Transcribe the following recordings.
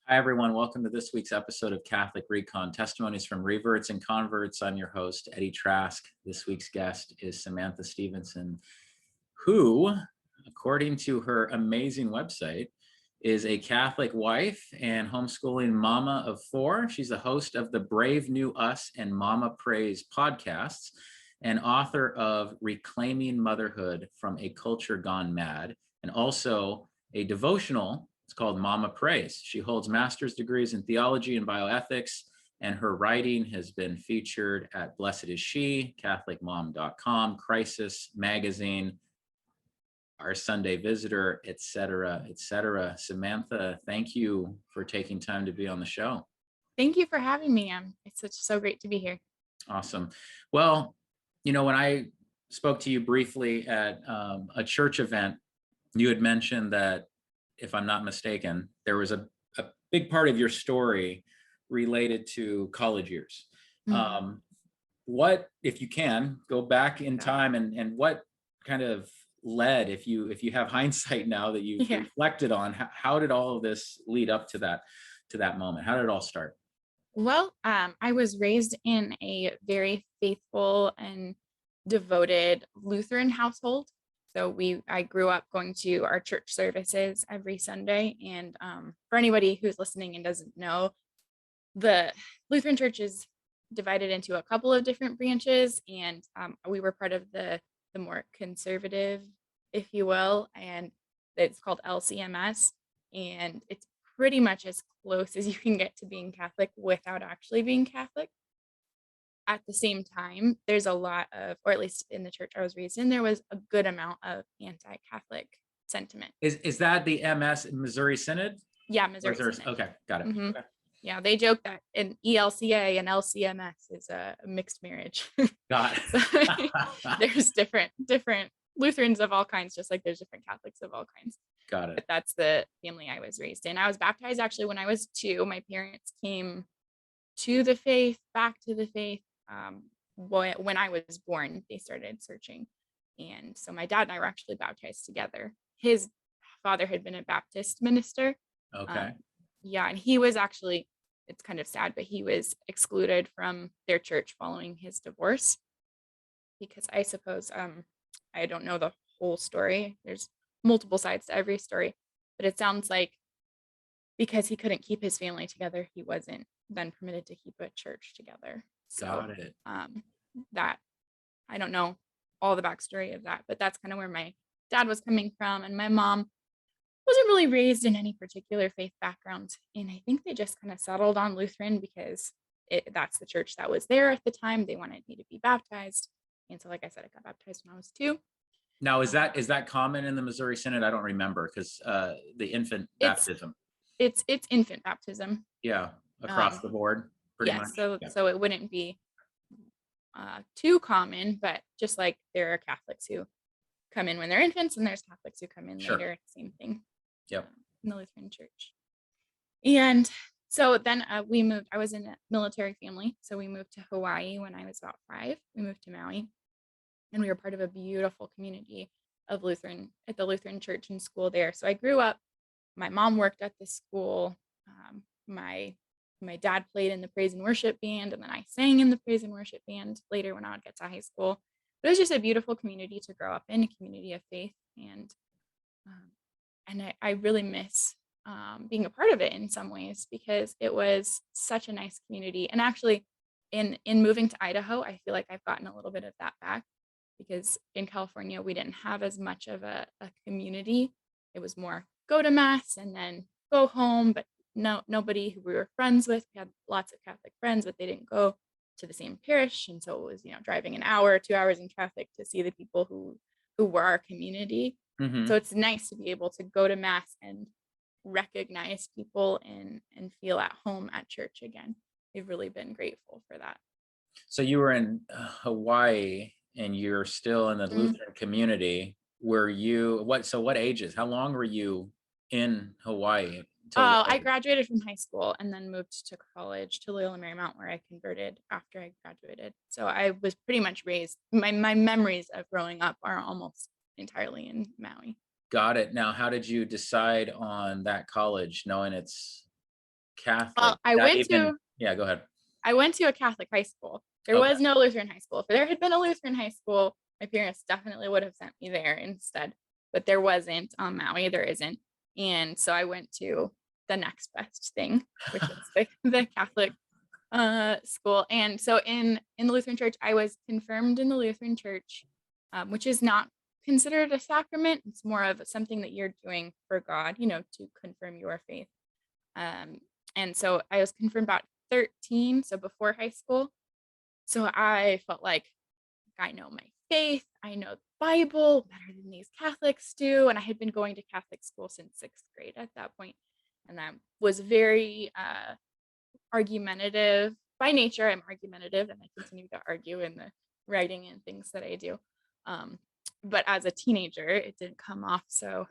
Hi, everyone. Welcome to this week's episode of Catholic Re.Con, Testimonies from Reverts and Converts. I'm your host, Eddie Trask. This week's guest is Samantha Stephenson, who, according to her amazing website, is a Catholic wife and homeschooling mama of four. She's the host of the Brave New Us and Mama Praise podcasts and author of Reclaiming Motherhood from a Culture Gone Mad, and also a devotional. It's called Mama Praise. She holds master's degrees in theology and bioethics, and her writing has been featured at Blessed Is She, CatholicMom.com, Crisis Magazine, Our Sunday Visitor, etc., etc. Samantha, thank you for taking time to be on the show. Thank you for having me. It's so great to be here. Awesome. Well, when I spoke to you briefly at a church event, you had mentioned that, if I'm not mistaken, there was a big part of your story related to college years. Mhm. What, if you can, go back in Yeah. time and what kind of led, if you have hindsight now that you've Yeah. reflected on, how did all of this lead up to that moment? How did it all start? Well, I was raised in a very faithful and devoted Lutheran household. So I grew up going to our church services every Sunday. And for anybody who's listening and doesn't know, the Lutheran Church is divided into a couple of different branches, and we were part of the more conservative, if you will, and it's called LCMS, and it's pretty much as close as you can get to being Catholic without actually being Catholic. At the same time, there's a lot of, or at least in the church I was raised in, there was a good amount of anti-Catholic sentiment. Is that the MS Missouri Synod? Yeah, Or is Missouri there, Synod. okay, got it. Mhm. Okay. Yeah, they joke that an ELCA and LCMS is a mixed marriage. Got So it. there's different Lutherans of all kinds, just like there's different Catholics of all kinds. Got But it. that's the family I was raised in. I was baptized actually when I was 2. My parents came to the faith, back to the faith, when I was born. They started searching, and so my dad and I were actually baptized together. His father had been a Baptist minister. Okay. Um, yeah, and he was actually, it's kind of sad, but he was excluded from their church following his divorce because I suppose I don't know the whole story. There's multiple sides to every story, but it sounds like because he couldn't keep his family together, he wasn't then permitted to keep a church together. So Got it. that, I don't know all the backstory of that, but that's kind of where my dad was coming from, and my mom wasn't really raised in any particular faith background, and I think they just kind of settled on Lutheran because that's the church that was there at the time. They wanted me to be baptized, and so, like I said, I got baptized when I was 2. Now, is Um, that common in the Missouri Synod? I don't remember, because the infant it's baptism, it's infant baptism. yeah, across Um, the board, pretty yes, much. so Yeah. it wouldn't be too common, but just like there are Catholics who come in when they're infants, and there's Catholics who come in Sure. later. Same thing Yep. in the Lutheran Church. And so then we moved. I was in a military family, so we moved to Hawaii when I was about 5. We moved to Maui, and we were part of a beautiful community of Lutheran at the Lutheran church and school there. So I grew up. My mom worked at the school. My dad played in the praise and worship band, and then I sang in the praise and worship band later when I would get to high school. But it was just a beautiful community to grow up in, a community of faith, um, and I really miss being a part of it in some ways because it was such a nice community. And actually, in moving to Idaho, I feel like I've gotten a little bit of that back because in California we didn't have as much of a community. It was more go to mass and then go home, but nobody who we were friends with. We had lots of Catholic friends, but they didn't go to the same parish, and so it was driving an hour, 2 hours in traffic to see the people who were our community. So Hmm. it's nice to be able to go to mass and recognize people and feel at home at church again. We've really been grateful for that. So you were in Hawaii, and you're still in the Mm. Lutheran community. Were you what? So what ages? How long were you in Hawaii until what I age? graduated from high school and then moved to college to Loyola Marymount, where I converted after I graduated. So I was pretty much raised. My memories of growing up are almost entirely in Maui. Got it. Now, how did you decide on that college, knowing it's Catholic. I Go ahead. went to a Catholic high school. There Okay. was no Lutheran high school. If there had been a Lutheran high school, my parents definitely would have sent me there instead. But there wasn't on Maui. There isn't. And so I went to the next best thing, which is the Catholic school. And so in the Lutheran church, I was confirmed in the Lutheran church, which is not considered a sacrament. It's more of something that you're doing for God, to confirm your faith. And so I was confirmed about 13, so before high school. So I felt like I know my faith, I know the Bible better than these Catholics do. And I had been going to Catholic school since 6th grade at that point. And I was very argumentative. By nature, I'm argumentative, and I continue to argue in the writing and things that I do. But as a teenager, it didn't come off so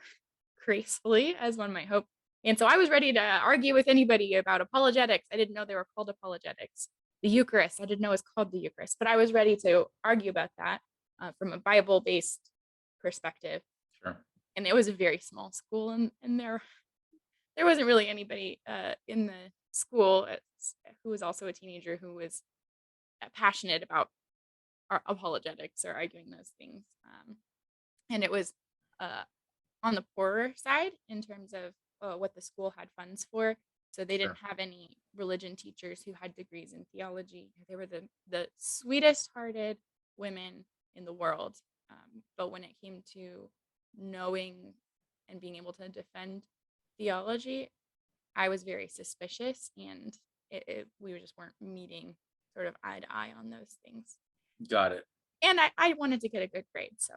gracefully as one might hope. And so I was ready to argue with anybody about apologetics. I didn't know they were called apologetics. The Eucharist, I didn't know it was called the Eucharist, but I was ready to argue about that from a Bible-based perspective. Sure. And it was a very small school, and there wasn't really anybody in the school who was also a teenager who was passionate about our apologetics or arguing those things. And it was on the poorer side in terms of what the school had funds for. So they didn't have any religion teachers who had degrees in theology. They were the sweetest hearted women in the world. But when it came to knowing and being able to defend theology, I was very suspicious, and we just weren't meeting sort of eye to eye on those things. Got it. And I wanted to get a good grade, so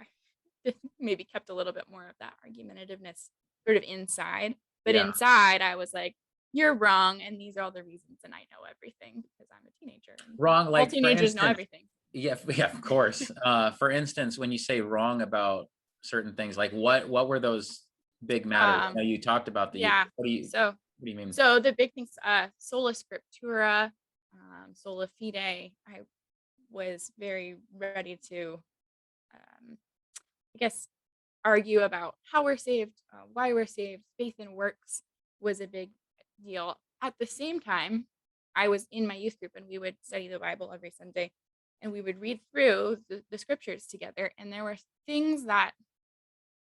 I maybe kept a little bit more of that argumentativeness sort of inside. But inside, I was like, "You're wrong, and these are all the reasons, and I know everything because I'm a teenager." Wrong, like all teenagers know everything. Yeah, of course. For instance, when you say wrong about certain things, like what were those big matters? You talked about the what do you mean? So the big things, sola scriptura, sola fide. I was very ready to, I guess, argue about how we're saved, why we're saved. Faith and works was a big deal. At the same time, I was in my youth group, and we would study the Bible every Sunday, and we would read through the scriptures together. And there were things that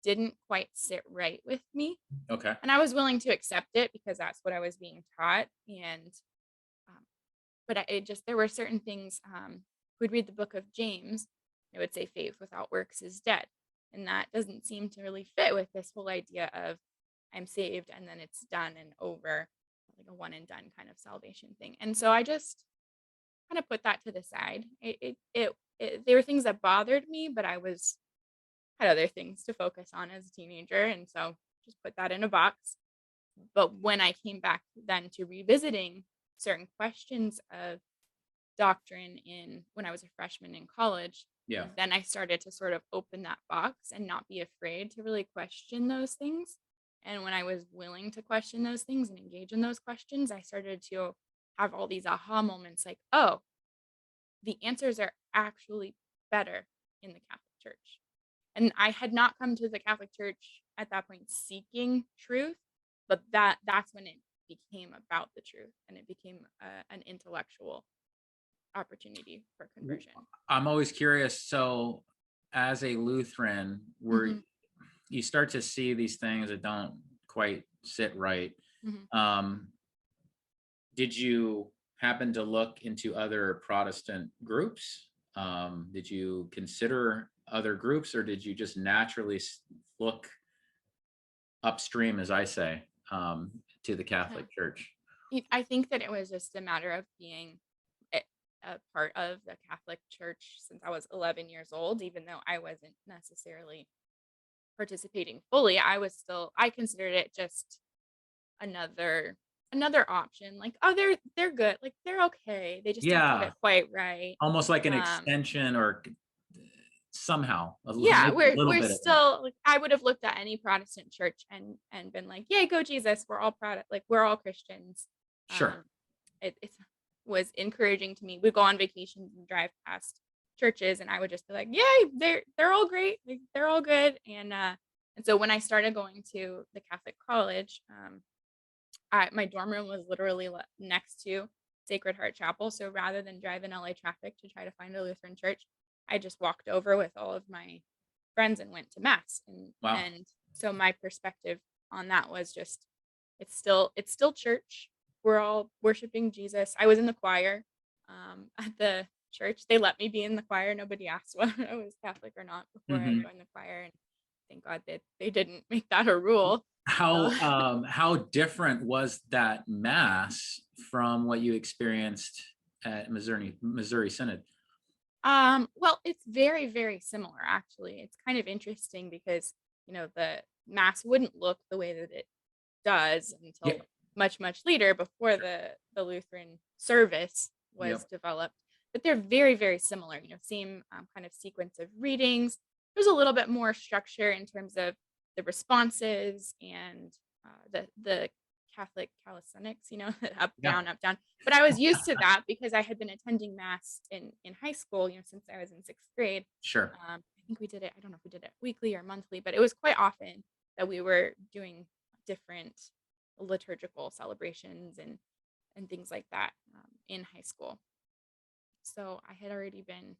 didn't quite sit right with me. Okay. And I was willing to accept it because that's what I was being taught. And, but there were certain things, we'd read the book of James, it would say faith without works is dead. And that doesn't seem to really fit with this whole idea of I'm saved and then it's done and over, like a one and done kind of salvation thing. And so I just kind of put that to the side. There were things that bothered me, but I had other things to focus on as a teenager. And so just put that in a box. But when I came back then to revisiting certain questions of doctrine when I was a freshman in college, then I started to sort of open that box and not be afraid to really question those things. And when I was willing to question those things and engage in those questions, I started to have all these aha moments like, oh, the answers are actually better in the Catholic Church. And I had not come to the Catholic Church at that point seeking truth, but that's when it became about the truth, and it became an intellectual opportunity for conversion. I'm always curious. So as a Lutheran, you start to see these things that don't quite sit right. Did you happen to look into other Protestant groups? Did you consider other groups, or did you just naturally look upstream, as I say, to the Catholic Church? I think that it was just a matter of being a part of the Catholic Church since I was 11 years old, even though I wasn't necessarily participating fully. I considered it just another option. Like, oh, they're good. Like, they're okay. They just don't get it quite right. Almost like an extension, or somehow we're still like, I would have looked at any Protestant church and been like, yay, go Jesus, we're all we're all Christians. Sure. It was encouraging to me. We'd go on vacations and drive past churches, and I would just be like, yay, they're all great, like, they're all good. And so when I started going to the Catholic college, my dorm room was literally next to Sacred Heart Chapel. So rather than drive in LA traffic to try to find a Lutheran church, I just walked over with all of my friends and went to mass. Wow. And so my perspective on that was just, it's still church. We're all worshiping Jesus. I was in the choir at the church. They let me be in the choir. Nobody asked whether I was Catholic or not before I Mhm. joined the choir. And thank God that they didn't make that a rule. So How different was that mass from what you experienced at Missouri Synod? well, it's very, very similar actually. It's kind of interesting because, the mass wouldn't look the way that it does Yeah. until much, much later before the Lutheran service was Yep. developed. But they're very, very similar, same kind of sequence of readings. There's a little bit more structure in terms of the responses and the Catholic calisthenics, up, Yeah. down, up, down. But I was used to that because I had been attending mass in high school, since I was in sixth grade. Sure. I think we did it. I don't know if we did it weekly or monthly, but it was quite often that we were doing different liturgical celebrations and things like that in high school. So I had already been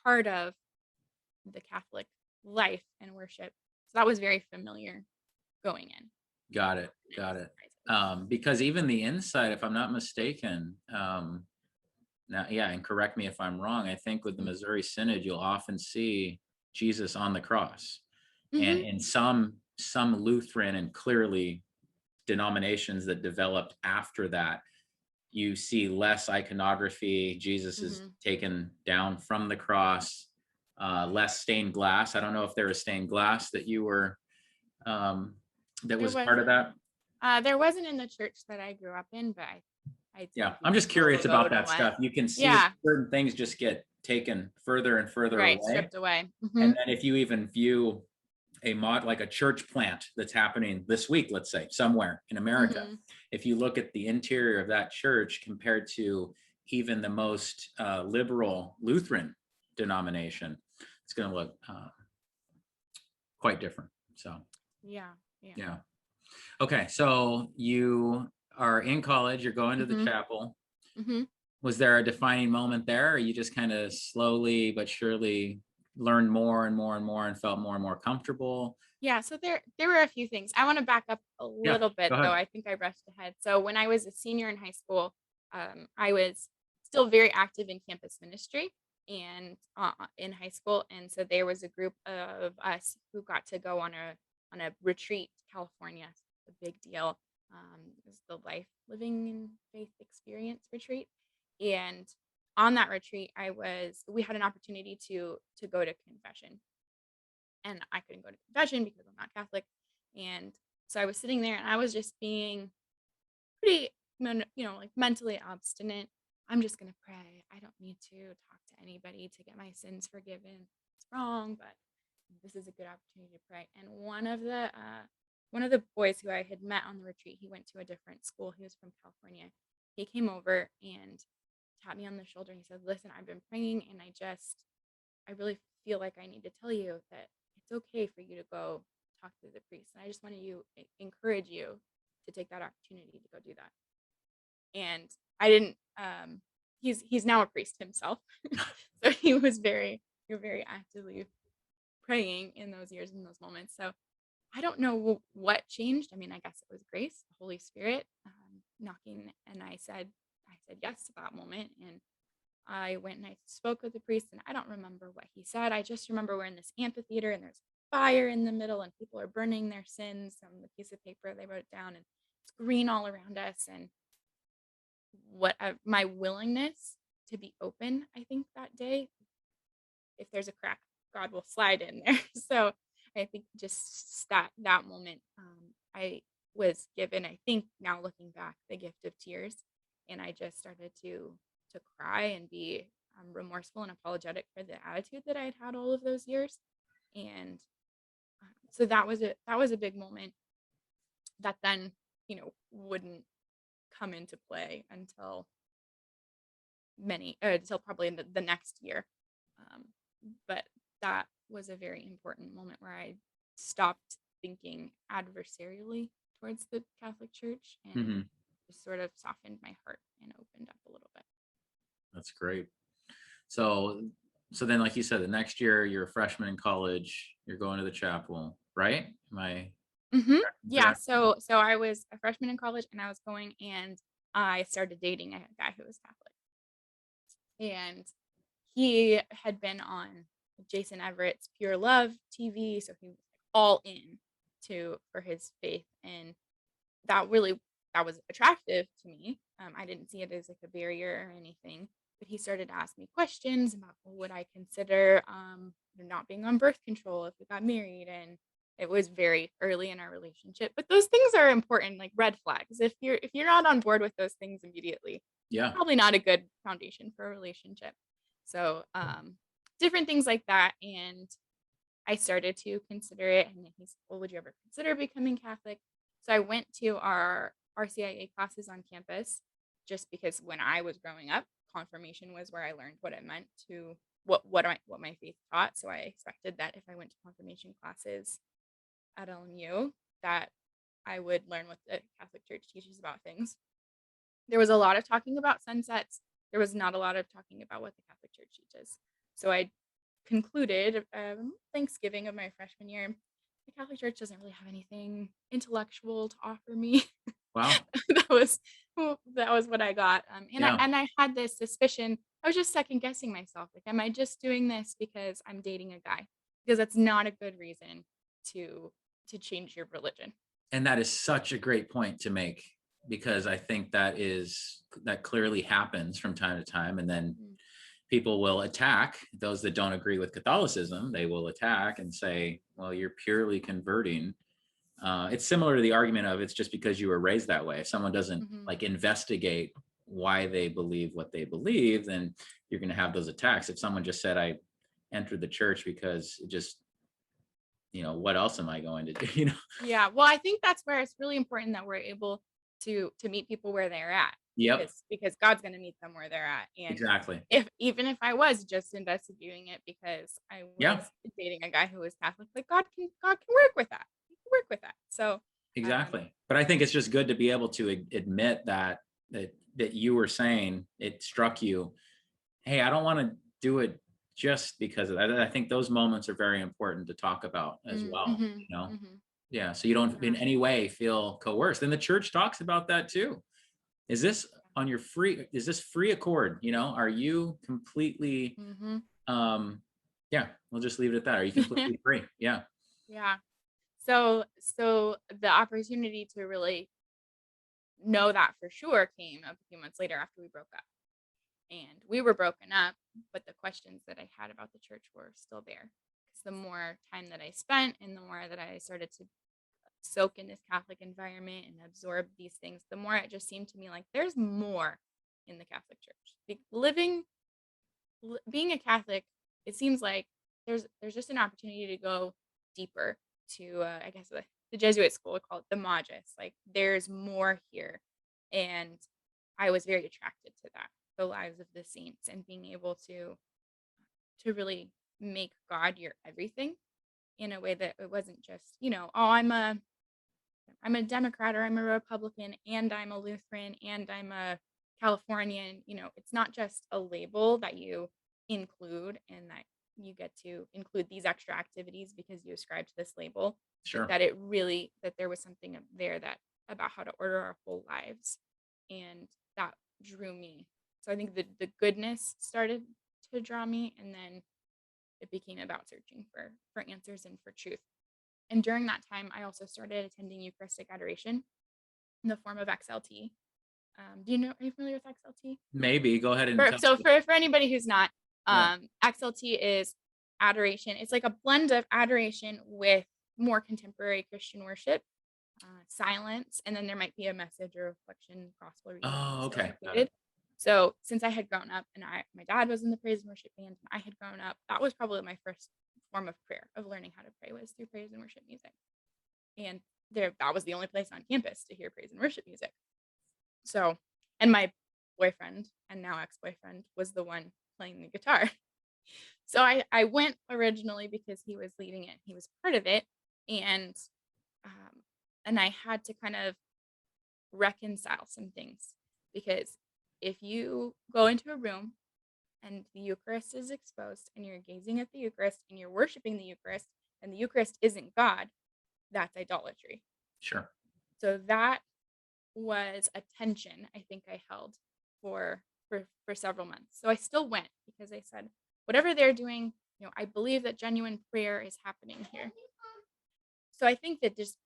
part of the Catholic life and worship. So that was very familiar going in. Got it. Any Got it. surprises. Because even the inside, if I'm not mistaken, now, yeah, and correct me if I'm wrong, I think with the Missouri Synod, you'll often see Jesus on the cross. And Mm-hmm. in some Lutheran and clearly denominations that developed after that, you see less iconography. Jesus is Mm-hmm. taken down from the cross, less stained glass. I don't know if there was stained glass that you were that There was part of wasn't. that. There wasn't in the church that I grew up in, but I'd Yeah, say I'm people just curious slowly about go to that what. stuff. You can see Yeah, certain things just get taken further and further right, away. stripped away. And Mm-hmm. then if you even view like a church plant that's happening this week, let's say somewhere in America, Mm-hmm. if you look at the interior of that church compared to even the most liberal Lutheran denomination, it's going to look quite different. So, Yeah, yeah. yeah. Okay. So you are in college, you're going to the Mm-hmm. chapel. Mm-hmm. Was there a defining moment there, or you just kind of slowly but surely learned more and more and more and felt more and more comfortable? Yeah, so there were a few things. I want to back up a Yeah, little bit go though. ahead. I think I rushed ahead. So when I was a senior in high school, I was still very active in campus ministry and in high school, and so there was a group of us who got to go on a retreat to California. It's a big deal. It was the Life Living in Faith Experience retreat, and on that retreat, we had an opportunity to go to confession, and I couldn't go to confession because I'm not Catholic. And so I was sitting there and I was just being pretty, like mentally obstinate. I'm just going to pray. I don't need to talk to anybody to get my sins forgiven. It's wrong, but this is a good opportunity to pray. And one of the boys who I had met on the retreat, he went to a different school. He was from California. He came over and tapped me on the shoulder and he said, "Listen, I've been praying and I really feel like I need to tell you that it's okay for you to go talk to the priest. And I just want to encourage you to take that opportunity to go do that." And I didn't, he's now a priest himself. So he was very actively praying in those years, in those moments. So I don't know what changed. I mean, I guess it was grace, the Holy Spirit knocking. And I said yes to that moment. And I went and I spoke with the priest, and I don't remember what he said. I just remember we're in this amphitheater and there's fire in the middle, and people are burning their sins on the piece of paper. They wrote it down, and it's green all around us. And my willingness to be open, I think that day, if there's a crack, God will slide in there. So I think just that moment, I was given, I think now looking back, the gift of tears, and I just started to cry and be remorseful and apologetic for the attitude that I had all of those years. And so that was a big moment that then wouldn't come into play until probably the next year. Um, but that was a very important moment where I stopped thinking adversarially towards the Catholic Church, and Hmm. just sort of softened my heart and opened up a little bit. That's great. So, so then, like you said, the next year you're a freshman in college, you're going to the chapel, right? Am I Yeah. correct? So I was a freshman in college, and I was going, and I started dating a guy who was Catholic, and he had been on Jason Everett's Pure Love TV, so he was all in for his faith, and that really that was attractive to me. I didn't see it as like a barrier or anything, but he started to ask me questions about, well, would I consider not being on birth control if we got married, and it was very early in our relationship. But those things are important, like red flags. If you're not on board with those things immediately, Yeah. probably not a good foundation for a relationship. So different things like that, and I started to consider it, and then he said, well, would you ever consider becoming Catholic? So I went to our RCIA classes on campus, just because when I was growing up, confirmation was where I learned what it meant to what my faith taught. So I expected that if I went to confirmation classes at LMU, that I would learn what the Catholic Church teaches about things. There was a lot of talking about sunsets. There was not a lot of talking about what the Catholic Church teaches. So I concluded Thanksgiving of my freshman year, the Catholic Church doesn't really have anything intellectual to offer me. Wow. that was that was what I got. Yeah. And I had this suspicion. I was just second guessing myself. Like, am I just doing this because I'm dating a guy? Because that's not a good reason to change your religion. And that is such a great point to make, because I think that clearly happens from time to time. And then Mm. people will attack those that don't agree with Catholicism. They will attack and say, well, you're purely converting. It's similar to the argument of it's just because you were raised that way. If someone doesn't Mhm. like investigate why they believe what they believe, then you're going to have those attacks. If someone just said, I entered the church because it just, what else am I going to do? Yeah, well, I think that's where it's really important that we're able to meet people where they're at, Yep, because God's going to meet them where they're at. And exactly. if even if I was just investigating it because I Yeah, was dating a guy who was Catholic, like God can work with that. He can work with that. So um exactly. But I think it's just good to be able to admit that you were saying it struck you. Hey, I don't want to do it just because of that. I think those moments are very important to talk about as well. mhm, mhm, Yeah. So you don't in yeah, any way feel coerced. And the church talks about that too. Is this is this free accord? Are you completely, mhm. um, yeah, we'll just leave it at that. Are you completely free? Yeah. Yeah. So the opportunity to really know that for sure came a few months later after we broke up. And we were broken up, but the questions that I had about the church were still there. Because the more time that I spent and the more that I started to soak in this Catholic environment and absorb these things, the more it just seemed to me like there's more in the Catholic Church. Being a Catholic, it seems like there's just an opportunity to go deeper to I guess the Jesuit school called it the Magis. Like, there's more here, and I was very attracted to that, the lives of the saints, and being able to really make God your everything in a way that it wasn't just, oh, I'm a Democrat, or I'm a Republican, and I'm a Lutheran, and I'm a Californian. It's not just a label that you include and that you get to include these extra activities because you ascribe to this label, but Sure. that there was something up there that about how to order our whole lives. And that drew me. So I think the goodness started to draw me, and then it became about searching for answers and for truth. And during that time, I also started attending Eucharistic adoration in the form of XLT. Are you familiar with XLT? Maybe go ahead and For, tell so me. for anybody who's not, Yeah. XLT is adoration. It's like a blend of adoration with more contemporary Christian worship, silence, and then there might be a message or reflection, gospel reading Oh, still okay. Got it. included. So since I had grown up and my dad was in the praise and worship band, and I had grown up, that was probably my first form of prayer, of learning how to pray, was through praise and worship music. And that was the only place on campus to hear praise and worship music. So, and my boyfriend, and now ex-boyfriend, was the one playing the guitar. So I went originally because he was leading it, he was part of it, and And I had to kind of reconcile some things, because if you go into a room and the Eucharist is exposed and you're gazing at the Eucharist and you're worshiping the Eucharist and the Eucharist isn't God, that's idolatry. Sure. So that was a tension I think I held for several months. So I still went, because I said, whatever they're doing, I believe that genuine prayer is happening here. So I think that just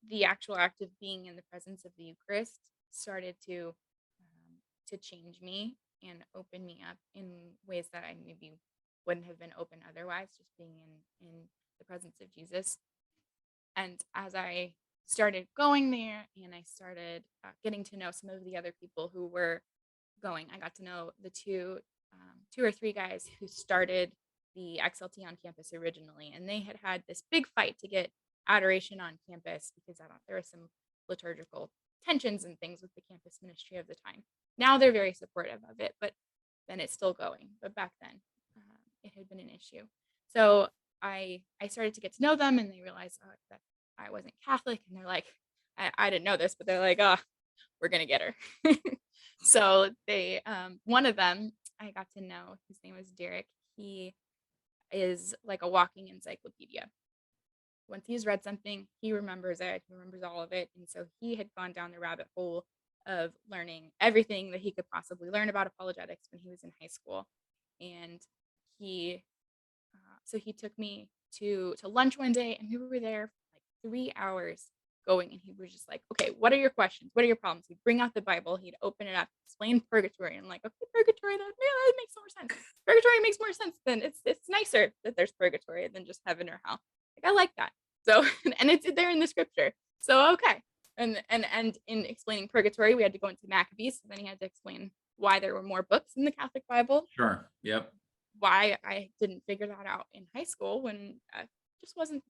the actual act of being in the presence of the Eucharist started to change me and open me up in ways that I maybe wouldn't have been open otherwise, just being in the presence of Jesus. And as I started going there and I started getting to know some of the other people who were going, I got to know the two or three guys who started the XLT on campus originally, and they had this big fight to get adoration on campus because there were some liturgical tensions and things with the campus ministry of the time. Now they're very supportive of it, but then it's still going. But back then, it had been an issue. So I started to get to know them, and they realized that I wasn't Catholic, and they're like, I didn't know this, but they're like, oh, we're gonna get her. So they, one of them I got to know, his name was Derek. He is like a walking encyclopedia. Once he's read something, he remembers it. He remembers all of it. And so he had gone down the rabbit hole of learning everything that he could possibly learn about apologetics when he was in high school. And so he took me to lunch one day, and we were there for like 3 hours going, and he was just like, okay, what are your questions? What are your problems? He'd bring out the Bible, he'd open it up, explain purgatory, and I'm like, okay, purgatory, that makes more sense. Purgatory makes more sense than it's nicer that there's purgatory than just heaven or hell. Like, I like that. So, and it's there in the scripture. So, okay. And in explaining purgatory, we had to go into Maccabees. So then he had to explain why there were more books in the Catholic Bible. Sure. Yep. Why I didn't figure that out in high school, when just wasn't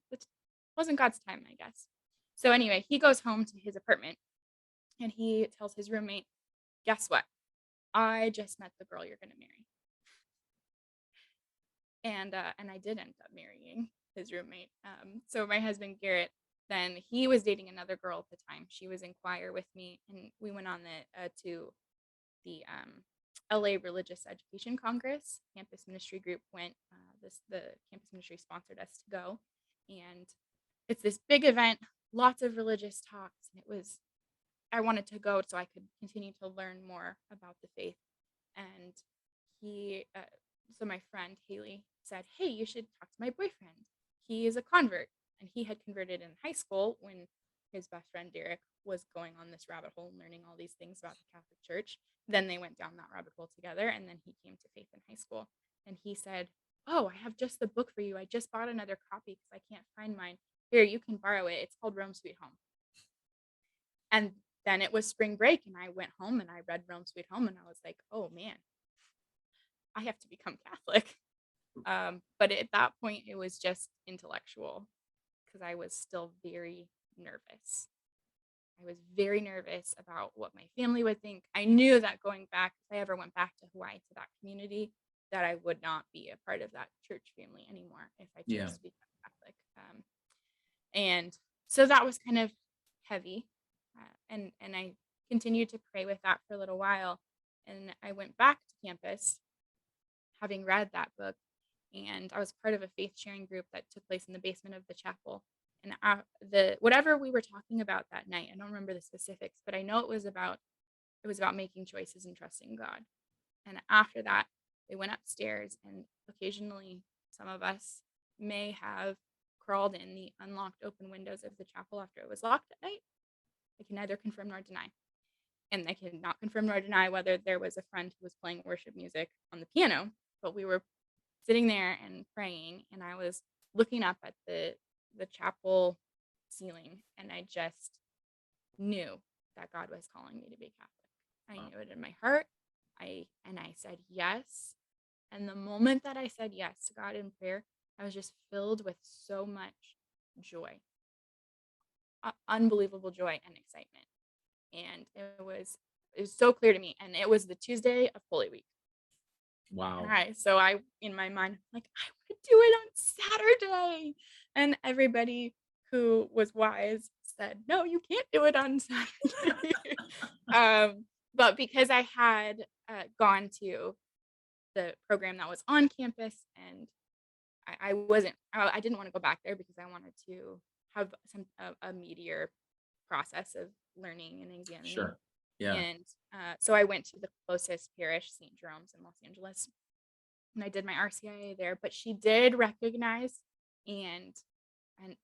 God's time, I guess. So anyway, he goes home to his apartment, and he tells his roommate, guess what? I just met the girl you're going to marry. And I did end up marrying his roommate. So my husband, Garrett, then he was dating another girl at the time. She was in choir with me, and we went on to the LA Religious Education Congress. Campus ministry group went. The campus ministry sponsored us to go, and it's this big event, lots of religious talks. And I wanted to go so I could continue to learn more about the faith. And so my friend Haley said, hey, you should talk to my boyfriend. He is a convert, and he had converted in high school when his best friend Derek was going on this rabbit hole and learning all these things about the Catholic Church. Then they went down that rabbit hole together, and then he came to faith in high school. And he said, oh, I have just the book for you. I just bought another copy because I can't find mine. Here, you can borrow it. It's called Rome Sweet Home. And then it was spring break, and I went home and I read Rome Sweet Home, and I was like, oh man, I have to become Catholic. But at that point, it was just intellectual, because I was still very nervous. I was very nervous about what my family would think. I knew that going back, if I ever went back to Hawaii, to that community, that I would not be a part of that church family anymore if I chose to become Catholic. And so that was kind of heavy. And I continued to pray with that for a little while. And I went back to campus, having read that book, and I was part of a faith sharing group that took place in the basement of the chapel. And whatever we were talking about that night, I don't remember the specifics, but I know it was about making choices and trusting God. And after that, we went upstairs, and occasionally some of us may have crawled in the unlocked open windows of the chapel after it was locked at night. I can neither confirm nor deny. And I can not confirm nor deny whether there was a friend who was playing worship music on the piano, but we were sitting there and praying, and I was looking up at the chapel ceiling, and I just knew that God was calling me to be Catholic. I knew it in my heart. I said yes. And the moment that I said yes to God in prayer, I was just filled with so much joy, unbelievable joy and excitement. And it was so clear to me. And it was the Tuesday of Holy Week. Wow. All right. So in my mind, like, I want to do it on Saturday. And everybody who was wise said, no, you can't do it on Saturday. But because I had gone to the program that was on campus, and I didn't want to go back there because I wanted to have a meatier process of learning and examining. Sure. Yeah. And so I went to the closest parish, St. Jerome's in Los Angeles, and I did my RCIA there. But she did recognize and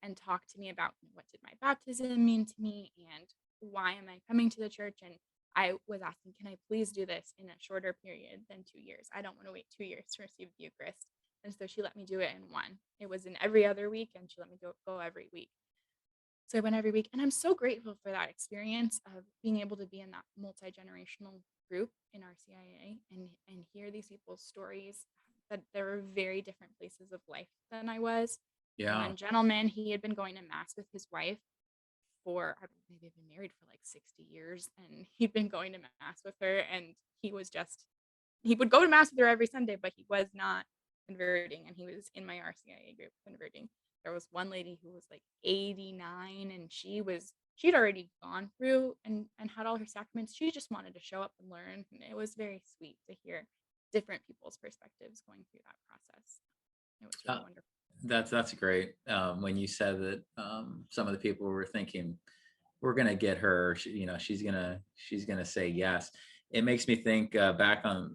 and talk to me about what did my baptism mean to me and why am I coming to the church. And I was asking, can I please do this in a shorter period than 2 years? I don't want to wait 2 years to receive the Eucharist. And so she let me do it in one. It was in every other week, and she let me go every week. So I went every week, and I'm so grateful for that experience of being able to be in that multi-generational group in RCIA and hear these people's stories, that there were very different places of life than I was. Yeah. One gentleman, he had been going to mass with his wife for, I believe they've been married for like 60 years, and he'd been going to mass with her, and he would go to mass with her every Sunday, but he was not converting, and he was in my RCIA group converting. There was one lady who was like 89, and she'd already gone through and had all her sacraments. She just wanted to show up and learn, and it was very sweet to hear different people's perspectives going through that process. It was really wonderful. That's great. When you said that, some of the people were thinking, we're gonna get her, she's gonna say yes. It makes me think back on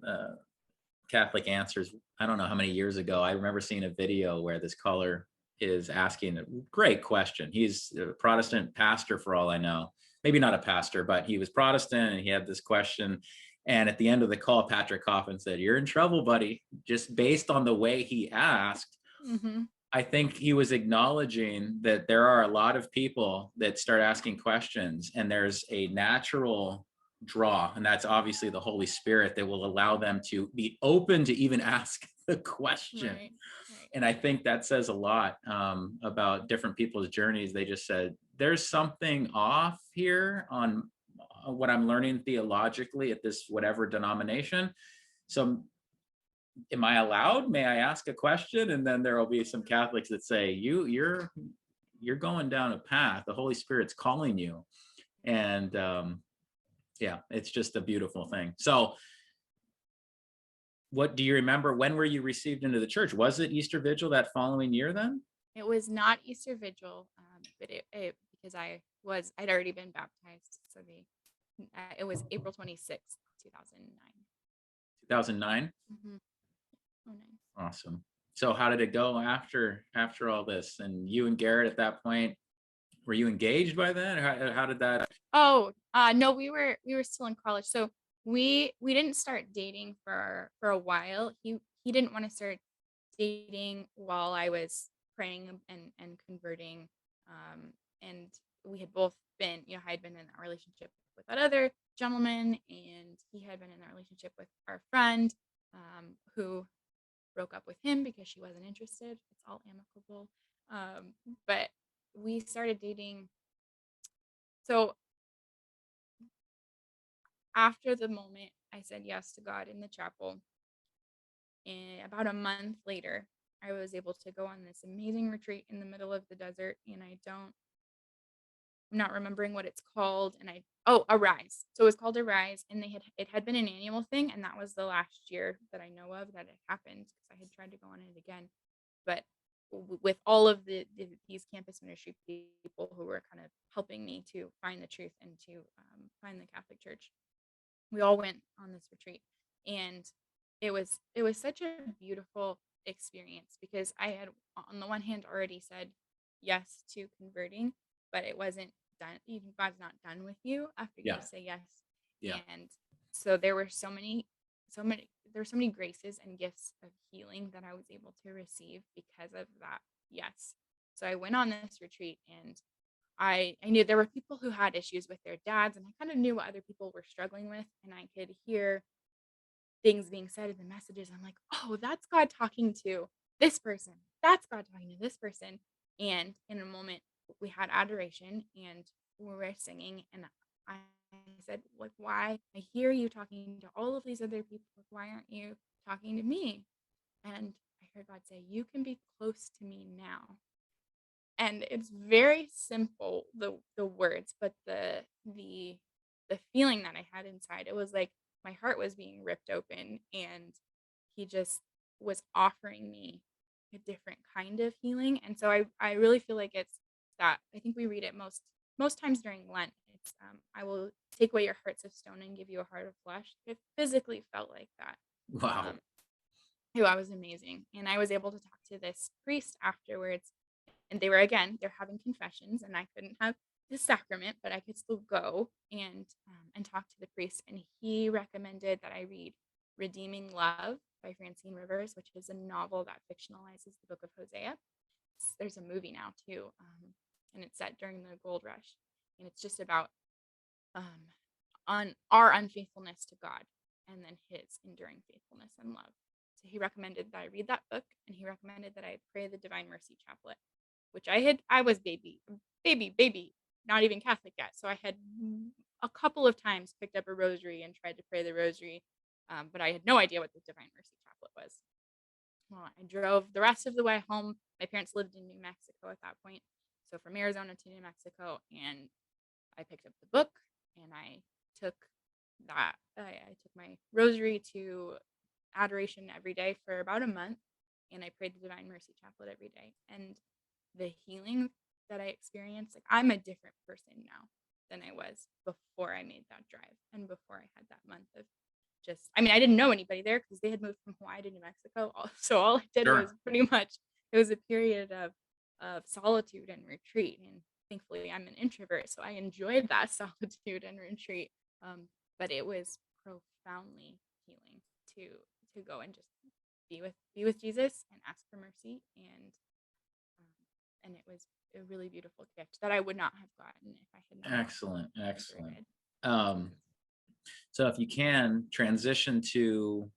Catholic Answers. I don't know how many years ago. I remember seeing a video where this caller is asking a great question. He's a Protestant pastor, for all I know. Maybe not a pastor, but he was Protestant, and he had this question. And at the end of the call, Patrick Coffin said, "You're in trouble, buddy," just based on the way he asked. Mm-hmm. I think he was acknowledging that there are a lot of people that start asking questions, and there's a natural draw, and that's obviously the Holy Spirit that will allow them to be open to even ask the question. Right. And I think that says a lot about different people's journeys. They just said, there's something off here on what I'm learning theologically at this whatever denomination. So am I allowed? May I ask a question? And then there will be some Catholics that say, you're going down a path. The Holy Spirit's calling you. And yeah, it's just a beautiful thing. So what do you remember? When were you received into the church? Was it Easter Vigil that following year then? It was not Easter Vigil, but it because I'd already been baptized. So it was April 26th, 2009. 2009? Mm-hmm. Oh, nice. Awesome. So how did it go after all this? And you and Garrett at that point, were you engaged by then? Or how did that? Oh, no, we were still in college. So we didn't start dating for a while. He didn't want to start dating while I was praying and converting. And we had both been, I had been in a relationship with that other gentleman, and he had been in a relationship with our friend, who broke up with him because she wasn't interested. It's all amicable. But we started dating. So after the moment I said yes to God in the chapel, and about a month later, I was able to go on this amazing retreat in the middle of the desert. And I'm not remembering what it's called. And Arise. So it was called Arise, and it had been an annual thing, and that was the last year that I know of that it happened, because I had tried to go on it again. But with all of these campus ministry people who were kind of helping me to find the truth and to find the Catholic Church, we all went on this retreat, and it was such a beautiful experience, because I had on the one hand already said yes to converting, but it wasn't done. Even God's not done with you after you say yes. Yeah. And so there were so many graces and gifts of healing that I was able to receive because of that yes. So I went on this retreat, and I knew there were people who had issues with their dads, and I kind of knew what other people were struggling with, and I could hear things being said in the messages. I'm like, oh, that's God talking to this person. That's God talking to this person. And in a moment, we had adoration, and we were singing, and I said, like, why? I hear you talking to all of these other people. Why aren't you talking to me? And I heard God say, you can be close to me now. and it's very simple, the words, but the feeling that I had inside, it was like my heart was being ripped open, and he just was offering me a different kind of healing. And so I really feel like it's that. I think we read it most times during Lent. It's I will take away your hearts of stone and give you a heart of flesh. It physically felt like that. Wow. Um, I was amazing, and I was able to talk to this priest afterwards, and they're having confessions, and I couldn't have the sacrament, but I could still go and talk to the priest, and he recommended that I read Redeeming Love by Francine Rivers, which is a novel that fictionalizes the book of Hosea. There's a movie now too, and it's set during the gold rush, and it's just about um, on our unfaithfulness to God and then his enduring faithfulness and love. So he recommended that I read that book, and he recommended that I pray the Divine Mercy Chaplet, which I was baby, not even Catholic yet. So I had a couple of times picked up a rosary and tried to pray the rosary, but I had no idea what the Divine Mercy Chaplet was. Well, I drove the rest of the way home. My parents lived in New Mexico at that point. So from Arizona to New Mexico, and I picked up the book, and I took I took my rosary to adoration every day for about a month, and I prayed the Divine Mercy Chaplet every day. And the healing that I experienced, like I'm a different person now than I was before I made that drive and before I had that month of I didn't know anybody there because they had moved from Hawaii to New Mexico. So all I did was Sure. pretty much, it was a period of solitude and retreat. And thankfully I'm an introvert, so I enjoyed that solitude and retreat. But it was profoundly healing to go and just be with Jesus and ask for mercy, and it was a really beautiful gift that I would not have gotten if I had not Excellent. Excellent. converted. Um, so if you can transition to,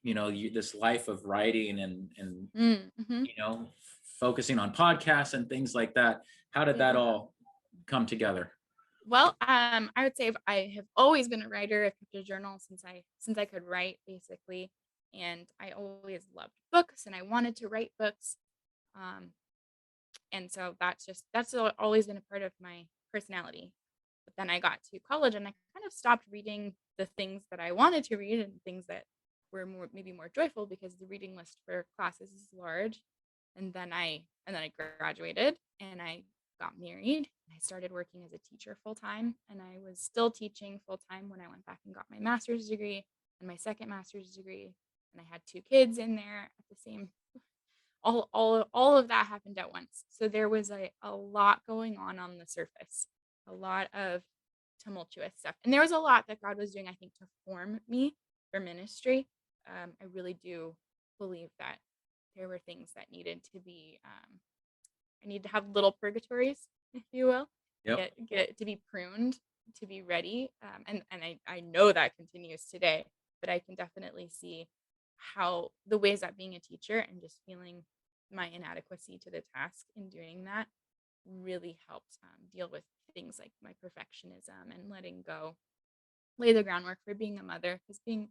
this life of writing Mm-hmm. focusing on podcasts and things like that, how did that Yeah. all come together? Well, I would say I have always been a writer. I've kept a journal since I could write, basically, and I always loved books, and I wanted to write books. Um, and so that's always been a part of my personality. But then I got to college, and I kind of stopped reading the things that I wanted to read and things that were maybe more joyful, because the reading list for classes is large. And then I graduated, and I got married, and I started working as a teacher full time, and I was still teaching full time when I went back and got my master's degree and my second master's degree, and I had two kids in there at the same. All of that happened at once. So there was a lot going on the surface, a lot of tumultuous stuff. And there was a lot that God was doing, I think, to form me for ministry. I really do believe that there were things that needed to be, I need to have little purgatories, if you will, Yep. get to be pruned, to be ready. And I know that continues today, but I can definitely see how the ways that being a teacher and just feeling my inadequacy to the task in doing that really helped deal with things like my perfectionism and letting go, lay the groundwork for being a mother, because being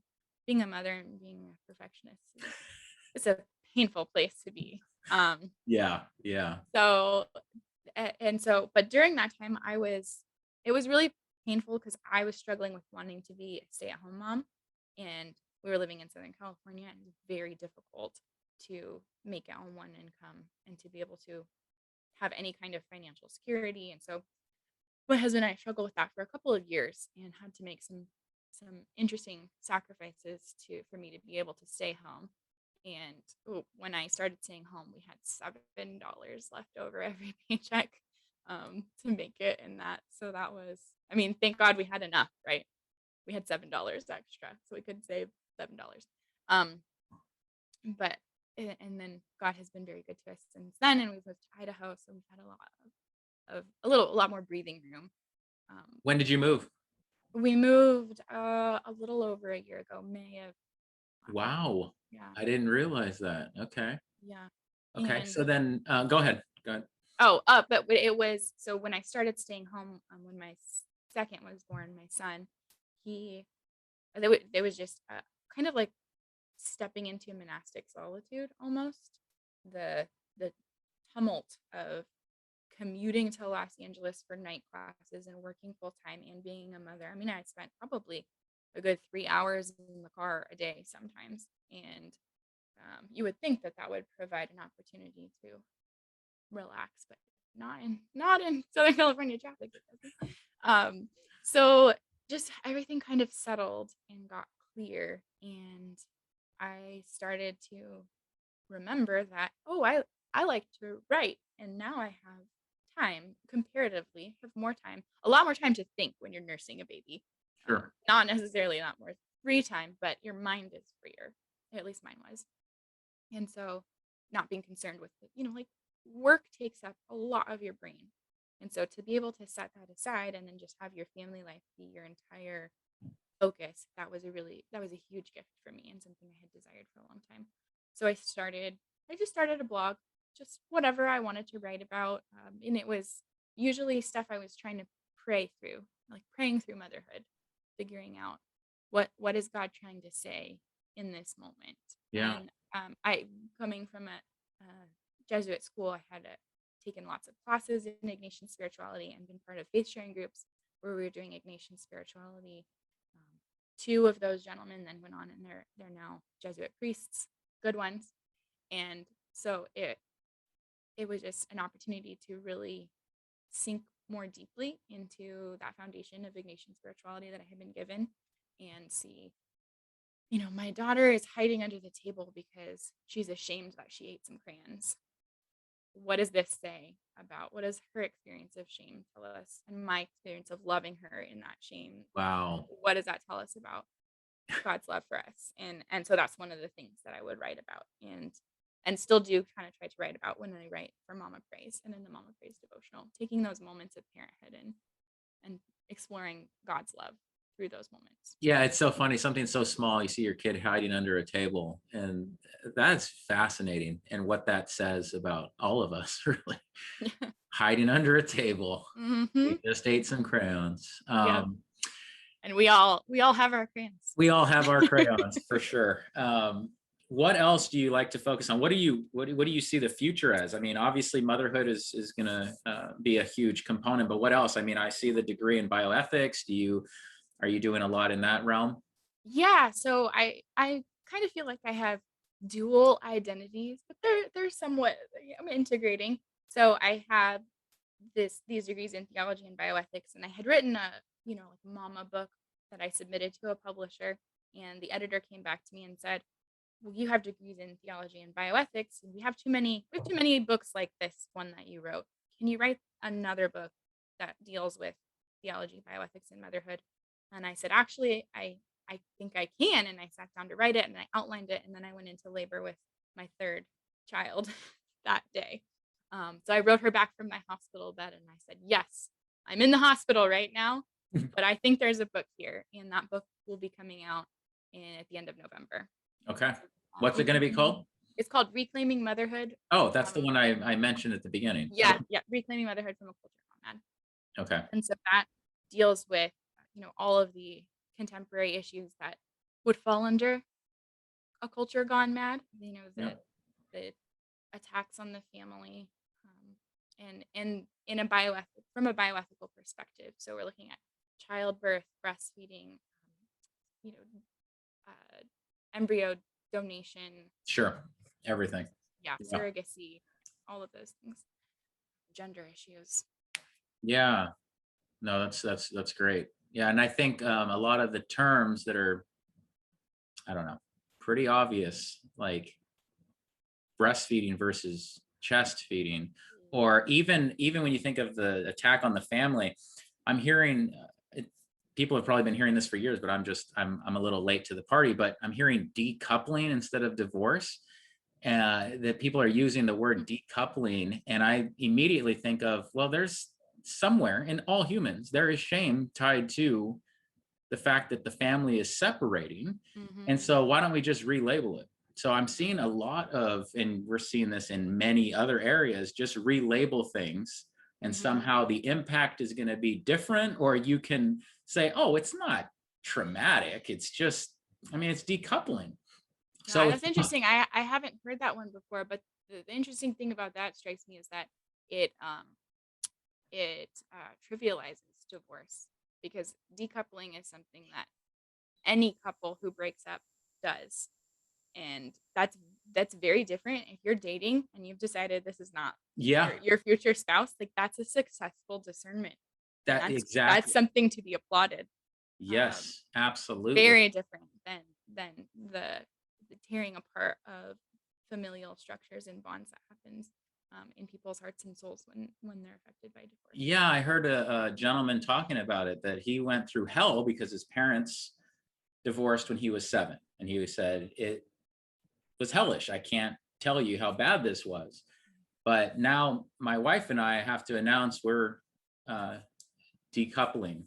a mother and being a perfectionist it's a painful place to be. Yeah. Yeah. So but during that time, it was really painful because I was struggling with wanting to be a stay-at-home mom, and we were living in Southern California, and it was very difficult to make it on one income and to be able to have any kind of financial security. And so my husband and I struggled with that for a couple of years and had to make some interesting sacrifices to for me to be able to stay home. And when I started staying home, we had $7 left over every paycheck to make it in that. So that was, thank God we had enough, right? We had $7 extra, so we could save $7. Um, but and then God has been very good to us since then, and we've moved to Idaho, so we've had a lot more breathing room. When did you move? We moved a little over a year ago, May of last Wow. year. Yeah, I didn't realize that. Okay. yeah. Okay. And So then go ahead. Go ahead. but it was so when I started staying home, when my second was born, my son, he there was just kind of like stepping into monastic solitude almost. The the tumult of commuting to Los Angeles for night classes and working full time and being a mother. I mean, I spent probably a good 3 hours in the car a day sometimes. And you would think that that would provide an opportunity to relax, but not in Southern California traffic. So just everything kind of settled and got clear, and I started to remember that, oh, I like to write, and now I have time, comparatively have more time, a lot more time to think when you're nursing a baby. Sure. Not necessarily not more free time, but your mind is freer. At least mine was. And so not being concerned with it, like work takes up a lot of your brain. And so to be able to set that aside and then just have your family life be your entire focus, that was a huge gift for me and something I had desired for a long time. So I just started a blog, just whatever I wanted to write about. And it was usually stuff I was trying to pray through, like praying through motherhood, figuring out what is God trying to say in this moment. Yeah. And I, coming from a Jesuit school, I had taken lots of classes in Ignatian spirituality and been part of faith sharing groups where we were doing Ignatian spirituality. Two of those gentlemen then went on, and they're now Jesuit priests, good ones. And so it was just an opportunity to really sink more deeply into that foundation of Ignatian spirituality that I had been given, and see, my daughter is hiding under the table because she's ashamed that she ate some crayons. What does this say about, what does her experience of shame tell us, and my experience of loving her in that shame? Wow. What does that tell us about God's love for us? And so that's one of the things that I would write about, and still do kind of try to write about when I write for Mama Praise and in the Mama Praise devotional, taking those moments of parenthood and exploring God's love through those moments. Yeah, it's so funny. Something so small, you see your kid hiding under a table, and that's fascinating. And what that says about all of us, really, hiding under a table. Mm-hmm. We just ate some crayons. Yep. And we all have our crayons. We all have our crayons for sure. What else do you like to focus on? What do you see the future as? I mean, obviously motherhood is going to be a huge component, but what else? I mean, I see the degree in bioethics. Are you doing a lot in that realm? Yeah, so I kind of feel like I have dual identities, but they're somewhat, I'm integrating. So I have these degrees in theology and bioethics, and I had written a like mama book that I submitted to a publisher, and the editor came back to me and said, well, you have degrees in theology and bioethics, and we have too many books like this one that you wrote. Can you write another book that deals with theology, bioethics, and motherhood? And I said, actually, I think I can. And I sat down to write it, and I outlined it, and then I went into labor with my third child that day. So I wrote her back from my hospital bed, and I said, yes, I'm in the hospital right now, but I think there's a book here, and that book will be coming out at the end of November. Okay. What's it going to be called? It's called Reclaiming Motherhood. Oh, that's the one I mentioned at the beginning. Yeah, Reclaiming Motherhood from a Culture Gone Mad. Okay. And so that deals with, all of the contemporary issues that would fall under a culture gone mad. The attacks on the family, and in from a bioethical perspective. So we're looking at childbirth, breastfeeding, embryo donation. Sure. Everything. Yeah, surrogacy, all of those things. Gender issues. Yeah. No, that's great. Yeah, and I think a lot of the terms that are, I don't know, pretty obvious, like breastfeeding versus chest feeding, or even when you think of the attack on the family, I'm hearing people have probably been hearing this for years, but I'm a little late to the party, but I'm hearing decoupling instead of divorce. That people are using the word decoupling, and I immediately think of, well, there's somewhere in all humans there is shame tied to the fact that the family is separating. And so why don't we just relabel it? So I'm seeing a lot of, and we're seeing this in many other areas, just relabel things, and somehow the impact is going to be different, or you can say, oh, it's not traumatic, it's just, it's decoupling. So that's interesting. I haven't heard that one before, but the interesting thing about that strikes me is that it it trivializes divorce, because decoupling is something that any couple who breaks up does. And that's very different. If you're dating and you've decided this is not Yeah, your future spouse, like that's a successful discernment. And that that's exactly. something to be applauded. Yes, absolutely. Very different than the tearing apart of familial structures and bonds that happens in people's hearts and souls when they're affected by divorce. Yeah, I heard a gentleman talking about it, that he went through hell because his parents divorced when he was 7. And he said, it was hellish. I can't tell you how bad this was. But now my wife and I have to announce we're decoupling.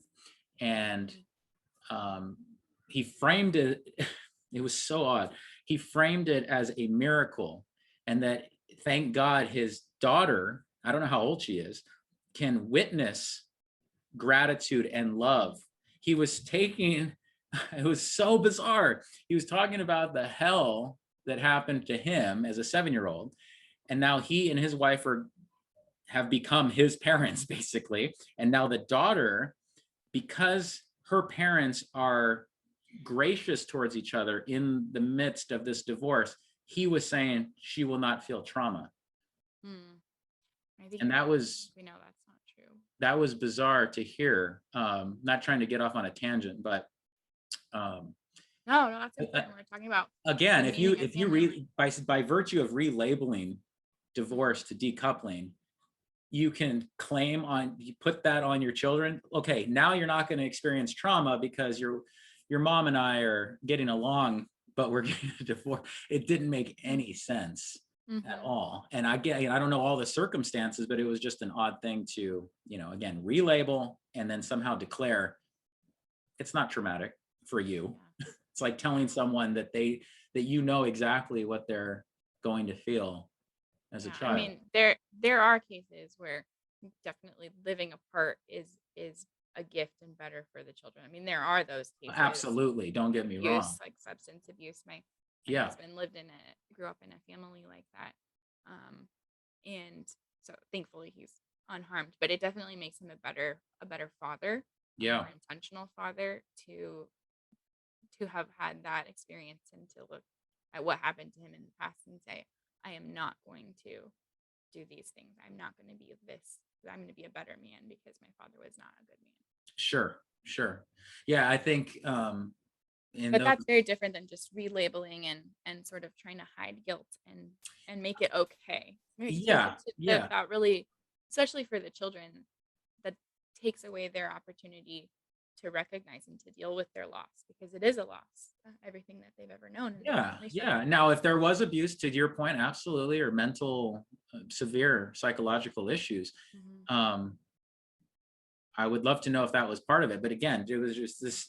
And he framed it, it was so odd. He framed it as a miracle, and that thank God his daughter, I don't know how old she is, can witness gratitude and love. He was taking, it was so bizarre. He was talking about the hell that happened to him as a 7-year-old. And now he and his wife have become his parents, basically. And now the daughter, because her parents are gracious towards each other in the midst of this divorce, he was saying she will not feel trauma. I think And that was, we know that's not true. that was bizarre to hear. Not trying to get off on a tangent, but No, that's important. We're talking about again, the if you meaning of family. by virtue of relabeling divorce to decoupling, you can claim on, you put that on your children. Okay, now you're not going to experience trauma because your mom and I are getting along, but we're getting a divorce. It didn't make any sense at all. And I don't know all the circumstances, but it was just an odd thing to, again, relabel and then somehow declare it's not traumatic for you. Yeah. It's like telling someone that you know exactly what they're going to feel as a child. I mean, there are cases where definitely living apart is a gift and better for the children. I mean, there are those cases. Absolutely, don't get me wrong. Like substance abuse. My Yeah. husband grew up in a family like that, and so thankfully he's unharmed. But it definitely makes him a better father, a Yeah. more intentional father, to have had that experience and to look at what happened to him in the past and say, I am not going to do these things. I'm not going to be this. I'm going to be a better man because my father was not a good man. Sure. Yeah, I think but that's very different than just relabeling and sort of trying to hide guilt and make it okay. Yeah. That really, especially for the children, that takes away their opportunity to recognize and to deal with their loss, because it is a loss, everything that they've ever known. Yeah. Now, if there was abuse, to your point, absolutely, or mental, severe psychological issues, I would love to know if that was part of it. But again, it was just this,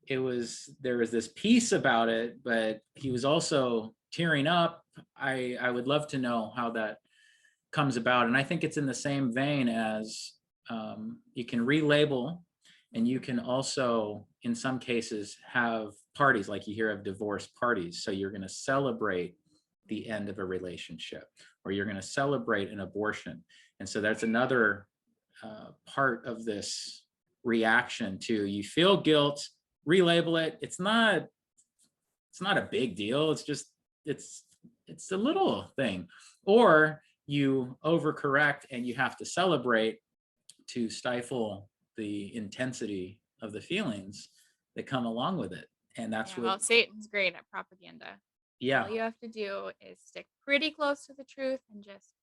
there was this piece about it, but he was also tearing up. I would love to know how that comes about. And I think it's in the same vein as you can relabel, and you can also, in some cases, have parties, like you hear of divorce parties. So you're going to celebrate the end of a relationship, or you're going to celebrate an abortion. And so that's another part of this reaction to, you feel guilt, relabel it. It's not a big deal. It's just, it's a little thing. Or you overcorrect and you have to celebrate to stifle the intensity of the feelings that come along with it. And that's well, Satan's great at propaganda. Yeah. All you have to do is stick pretty close to the truth and just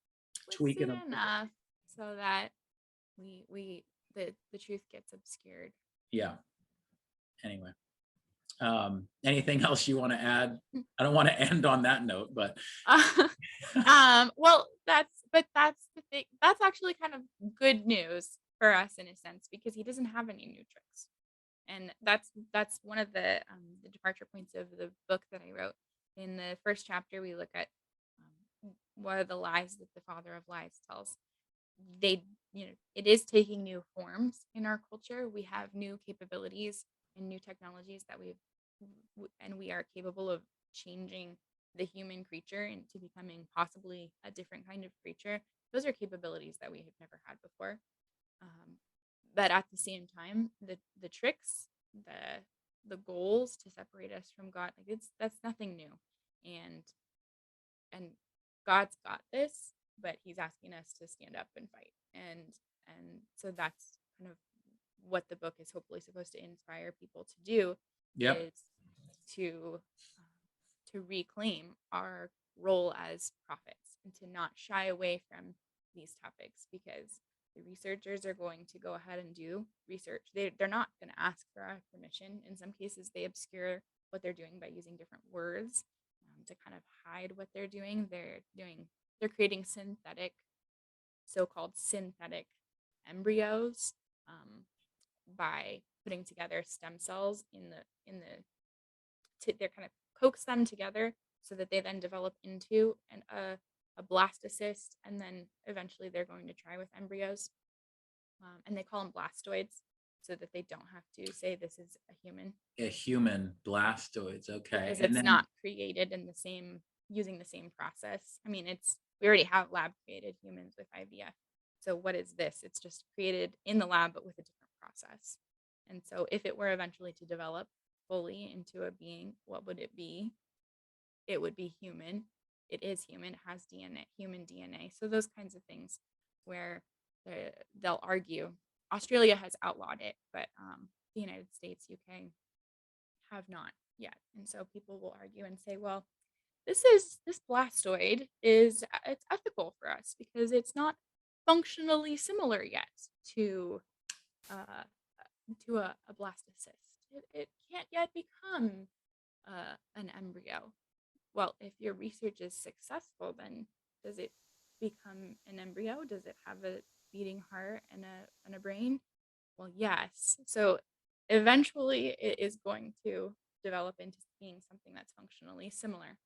tweak it enough so that the truth gets obscured. Yeah. Anyway, anything else you want to add? I don't want to end on that note, but well, that's the thing. That's actually kind of good news for us in a sense, because he doesn't have any new tricks. And that's one of the departure points of the book that I wrote. In the first chapter, we look at what are the lies that the father of lies tells. It is taking new forms in our culture. We have new capabilities and new technologies that we are capable of changing the human creature into becoming possibly a different kind of creature. those are capabilities that we have never had before. But at the same time, the tricks, the goals to separate us from God, like that's nothing new. And God's got this, but he's asking us to stand up and fight. And so that's kind of what the book is hopefully supposed to inspire people to do, Yep. is to reclaim our role as prophets and to not shy away from these topics, because the researchers are going to go ahead and do research. They're not going to ask for our permission. In some cases, they obscure what they're doing by using different words to kind of hide what they're doing. They're creating so-called synthetic embryos by putting together stem cells they're kind of coax them together so that they then develop into a blastocyst, and then eventually they're going to try with embryos, and they call them blastoids so that they don't have to say this is a human. A human blastoids, okay. Because it's not created using the same process. I mean, we already have lab created humans with IVF. So what is this? It's just created in the lab, but with a different process. And so if it were eventually to develop fully into a being, what would it be? It would be human. It is human, it has DNA, human DNA. So those kinds of things where they'll argue. Australia has outlawed it, but the United States, UK have not yet. And so people will argue and say, well, this blastoid it's ethical for us because it's not functionally similar yet to a blastocyst. It can't yet become an embryo. Well, if your research is successful, then does it become an embryo? Does it have a beating heart and a brain? Well, yes. So eventually it is going to develop into being something that's functionally similar.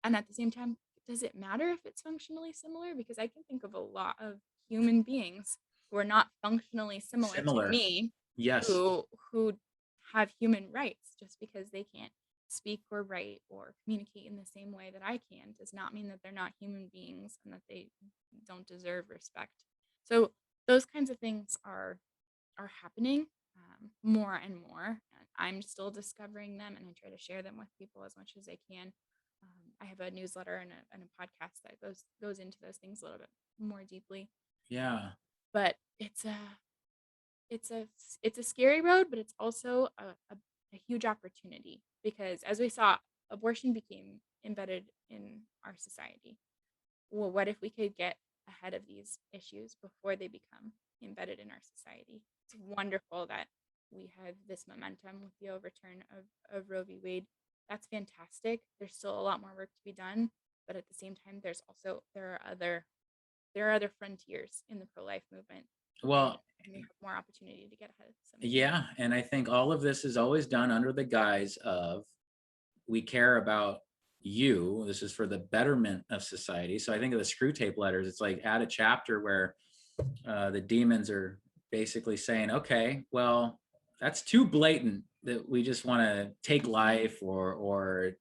And at the same time, does it matter if it's functionally similar? Because I can think of a lot of human beings who are not functionally similar. To me, yes, who have human rights. Just because they can't speak or write or communicate in the same way that I can does not mean that they're not human beings and that they don't deserve respect. So those kinds of things are happening more and more. I'm still discovering them, and I try to share them with people as much as I can. I have a newsletter and a podcast that goes into those things a little bit more deeply. Yeah. But it's a scary road, but it's also a huge opportunity, because as we saw, abortion became embedded in our society. Well, what if we could get ahead of these issues before they become embedded in our society? It's wonderful that we have this momentum with the overturn of Roe v. Wade. That's fantastic. There's still a lot more work to be done, but at the same time, there are other frontiers in the pro-life movement. Well, and we have more opportunity to get ahead of some. Yeah, and I think all of this is always done under the guise of we care about you. This is for the betterment of society. So I think of the Screw Tape letters. It's like add a chapter where the demons are basically saying, okay, well, that's too blatant that we just want to take life or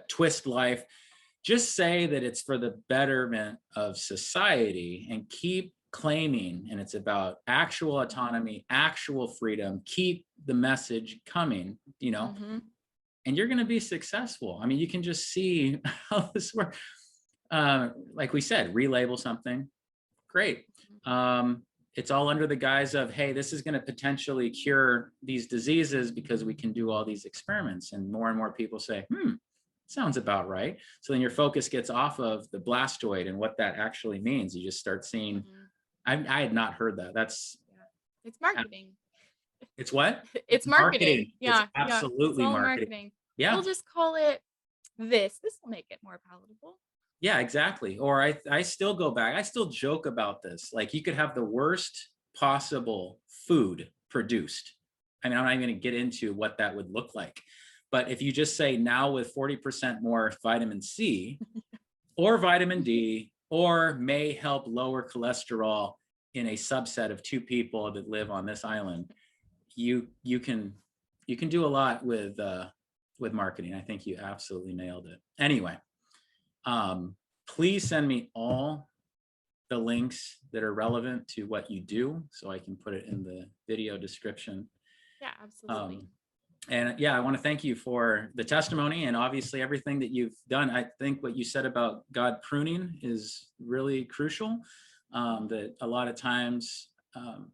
twist life. Just say that it's for the betterment of society and keep claiming, and it's about actual autonomy, actual freedom. Keep the message coming, and you're going to be successful. I mean, you can just see how this works. Like we said, relabel something. Great. It's all under the guise of, hey, this is going to potentially cure these diseases because we can do all these experiments. And more people say, sounds about right. So then your focus gets off of the blastoid and what that actually means. You just start seeing, I had not heard that. It's marketing. It's what? It's marketing. Yeah. It's absolutely it's all marketing. Yeah. We'll just call it this. This will make it more palatable. Yeah, exactly. Or I still go back. I still joke about this. Like you could have the worst possible food produced. I mean, I'm not even going to get into what that would look like. But if you just say now with 40% more vitamin C or vitamin D, or may help lower cholesterol in a subset of 2 people that live on this island, you can do a lot with marketing. I think you absolutely nailed it. Anyway, please send me all the links that are relevant to what you do, so I can put it in the video description. Yeah, absolutely. And yeah, I want to thank you for the testimony and obviously everything that you've done. I think what you said about God pruning is really crucial. That a lot of times, not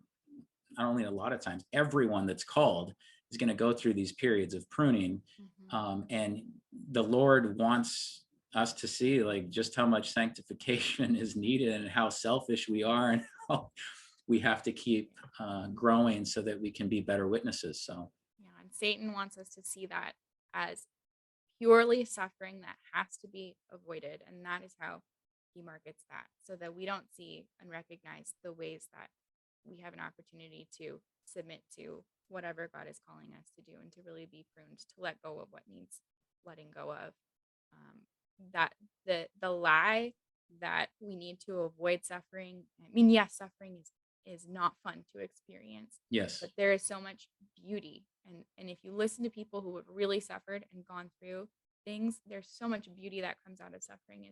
only a lot of times, everyone that's called is going to go through these periods of pruning. And the Lord wants us to see like just how much sanctification is needed and how selfish we are and how we have to keep growing so that we can be better witnesses. So Yeah, and Satan wants us to see that as purely suffering that has to be avoided. And that is how he markets that, so that we don't see and recognize the ways that we have an opportunity to submit to whatever God is calling us to do and to really be pruned, to let go of what needs letting go of. That the lie that we need to avoid suffering. I mean, yes, suffering is not fun to experience. yes, But there is so much beauty. And if you listen to people who have really suffered and gone through things, there's so much beauty that comes out of suffering.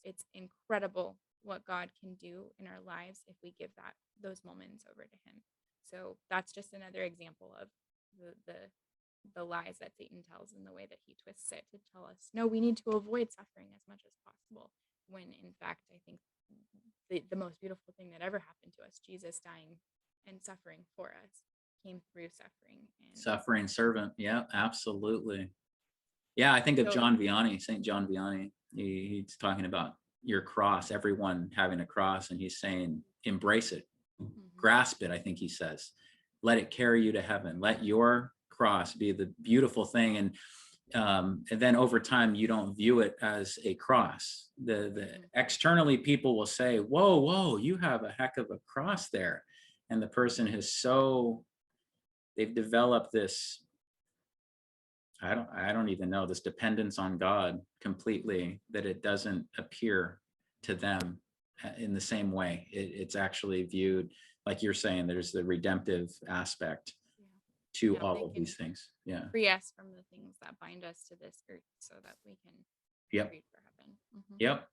It's incredible what God can do in our lives if we give those moments over to him. So that's just another example of the lies that Satan tells and the way that he twists it to tell us, no, we need to avoid suffering as much as possible. When in fact, I think the most beautiful thing that ever happened to us, Jesus dying and suffering for us, came through suffering. And suffering servant. Yeah, absolutely. Yeah, I think of John Vianney, St. John Vianney. He's talking about your cross, everyone having a cross, and he's saying, embrace it, grasp it, I think he says. Let it carry you to heaven. Let your cross be the beautiful thing. And then over time, you don't view it as a cross. The externally, people will say, whoa, you have a heck of a cross there. And the person they've developed this, I don't even know, this dependence on God completely, that it doesn't appear to them in the same way. It's actually viewed, like you're saying, there's the redemptive aspect to all of these things. Yeah. Free us from the things that bind us to this earth so that we can be free for heaven. Yep.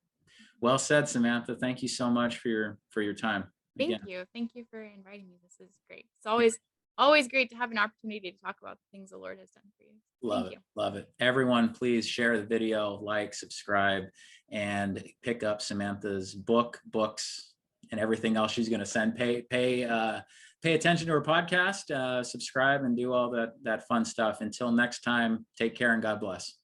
Well said, Samantha. Thank you so much for your time. Thank you. Thank you for inviting me. This is great. It's always great to have an opportunity to talk about the things the Lord has done for you. Love it. Everyone, please share the video, like, subscribe, and pick up Samantha's books, and everything else she's going to send. Pay attention to her podcast, subscribe, and do all that fun stuff. Until next time, take care and God bless.